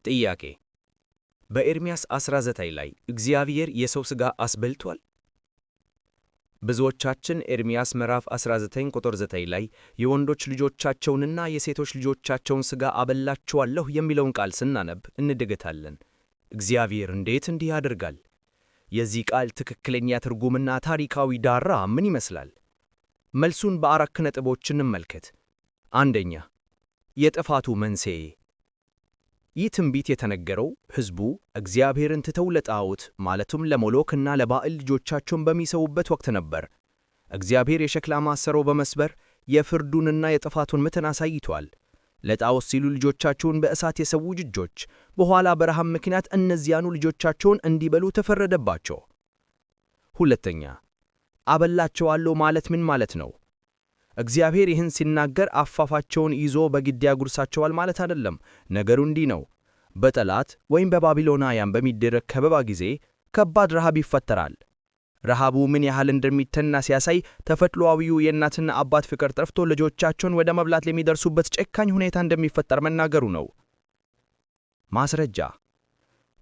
ጥያቄ በኤርምያስ 19 ላይ እግዚአብሔር የሰው ሥጋ አስበልቷል? ብዙዎቻችን ኤርምያስ ምዕራፍ 19 ቁጥር 9 ላይ የወንዶች ልጆቻቸውንና የሴቶች ልጆቻቸውን ሥጋ አበላቸዋለሁ የሚለውን ቃል ስናነብ እንደገታለን። እግዚአብሔር እንዴት እንዲህ ያደርጋል? የዚህ ቃል ትክክለኛ ትርጉምና ታሪካዊ ዳራ ምን ይመስላል? መልሱን በአራት ነጥቦች እንመልከት። አንደኛ፣ የጥፋቱ መንስኤ። ይህ ትንቢት የተነገረው ሕዝቡ እግዚአብሔርን ትተው ለጣዖት ማለትም ለሞሎክና ለባዕል ልጆቻቸውን በሚሰዉበት ወቅት ነበር። እግዚአብሔር የሸክላ ማሰሮ በመስበር የፍርዱንና የጥፋቱን ምትን አሳይቷል። ለጣዖት ሲሉ ልጆቻቸውን በእሳት የሰዉ ልጆች በኋላ በረሃብ ምክንያት እነዚያኑ ልጆቻቸውን እንዲበሉ ተፈረደባቸው። ሁለተኛ፣ አበላቸዋለሁ ማለት ምን ማለት ነው? እግዚአብሔር ይህን ሲናገር አፋፋቸውን ይዞ በግድ ያጉርሳቸዋል ማለት አይደለም። ነገሩ እንዲህ ነው። በጠላት ወይም በባቢሎናውያን በሚደረግ ከበባ ጊዜ ከባድ ረሃብ ይፈጠራል። ረሃቡ ምን ያህል እንደሚተና ሲያሳይ ተፈጥሯዊው የእናትና አባት ፍቅር ጠፍቶ ልጆቻቸውን ወደ መብላት ለሚደርሱበት ጨካኝ ሁኔታ እንደሚፈጠር መናገሩ ነው። ማስረጃ፣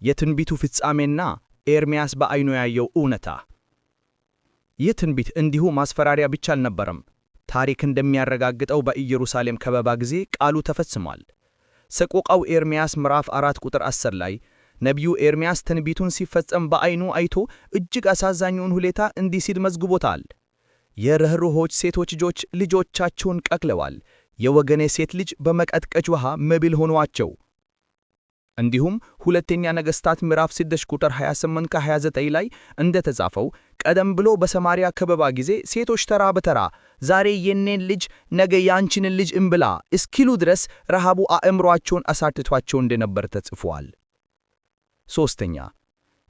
የትንቢቱ ፍጻሜና ኤርምያስ በዓይኑ ያየው እውነታ። ይህ ትንቢት እንዲሁ ማስፈራሪያ ብቻ አልነበረም። ታሪክ እንደሚያረጋግጠው በኢየሩሳሌም ከበባ ጊዜ ቃሉ ተፈጽሟል። ሰቆቃው ኤርምያስ ምዕራፍ 4 ቁጥር 10 ላይ ነቢዩ ኤርምያስ ትንቢቱን ሲፈጸም በዓይኑ አይቶ እጅግ አሳዛኙን ሁኔታ እንዲህ ሲል መዝግቦታል። የርኅሩኆች ሴቶች ልጆች ልጆቻቸውን ቀቅለዋል፣ የወገኔ ሴት ልጅ በመቀጥቀጭ ውሃ መብል ሆኗቸው። እንዲሁም ሁለተኛ ነገሥታት ምዕራፍ 6 ቁጥር 28-29 ላይ እንደተጻፈው ቀደም ብሎ በሰማርያ ከበባ ጊዜ ሴቶች ተራ በተራ ዛሬ የኔን ልጅ ነገ ያንቺን ልጅ እንብላ እስኪሉ ድረስ ረሃቡ አእምሮአቸውን አሳትቷቸው እንደነበር ተጽፏል። ሶስተኛ፣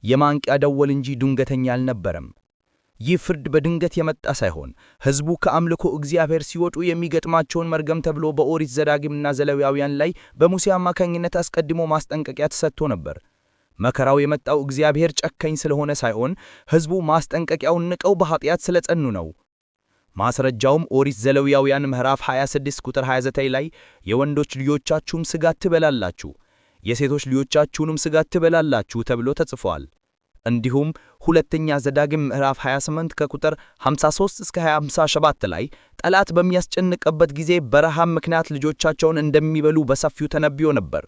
የማንቂያ ደወል እንጂ ድንገተኛ አልነበረም። ይህ ፍርድ በድንገት የመጣ ሳይሆን ሕዝቡ ከአምልኮ እግዚአብሔር ሲወጡ የሚገጥማቸውን መርገም ተብሎ በኦሪት ዘዳግምና ዘሌዋውያን ላይ በሙሴ አማካኝነት አስቀድሞ ማስጠንቀቂያ ተሰጥቶ ነበር። መከራው የመጣው እግዚአብሔር ጨካኝ ስለሆነ ሳይሆን ሕዝቡ ማስጠንቀቂያውን ንቀው በኃጢአት ስለጸኑ ነው። ማስረጃውም ኦሪት ዘሌዋውያን ምዕራፍ 26 ቁጥር 29 ላይ የወንዶች ልጆቻችሁም ሥጋ ትበላላችሁ፣ የሴቶች ልጆቻችሁንም ሥጋ ትበላላችሁ ተብሎ ተጽፏል። እንዲሁም ሁለተኛ ዘዳግም ምዕራፍ 28 ከቁጥር 53 እስከ 57 ላይ ጠላት በሚያስጨንቅበት ጊዜ በረሃብ ምክንያት ልጆቻቸውን እንደሚበሉ በሰፊው ተነብዮ ነበር።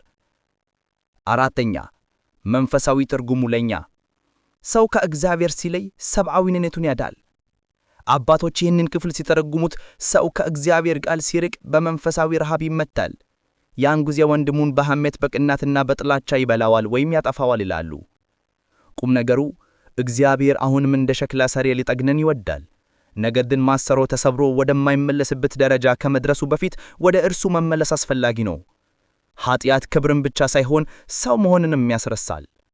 አራተኛ፣ መንፈሳዊ ትርጉሙ ለኛ ሰው ከእግዚአብሔር ሲለይ ሰብአዊነቱን ያዳል። አባቶች ይህንን ክፍል ሲተረጉሙት ሰው ከእግዚአብሔር ቃል ሲርቅ በመንፈሳዊ ረሃብ ይመታል። ያን ጊዜ ወንድሙን በሐሜት በቅናትና በጥላቻ ይበላዋል ወይም ያጠፋዋል ይላሉ። ቁም ነገሩ እግዚአብሔር አሁንም እንደ ሸክላ ሰሪ ሊጠግነን ይወዳል። ነገር ግን ማሰሮ ተሰብሮ ወደማይመለስበት ደረጃ ከመድረሱ በፊት ወደ እርሱ መመለስ አስፈላጊ ነው። ኃጢአት ክብርን ብቻ ሳይሆን ሰው መሆንንም ያስረሳል።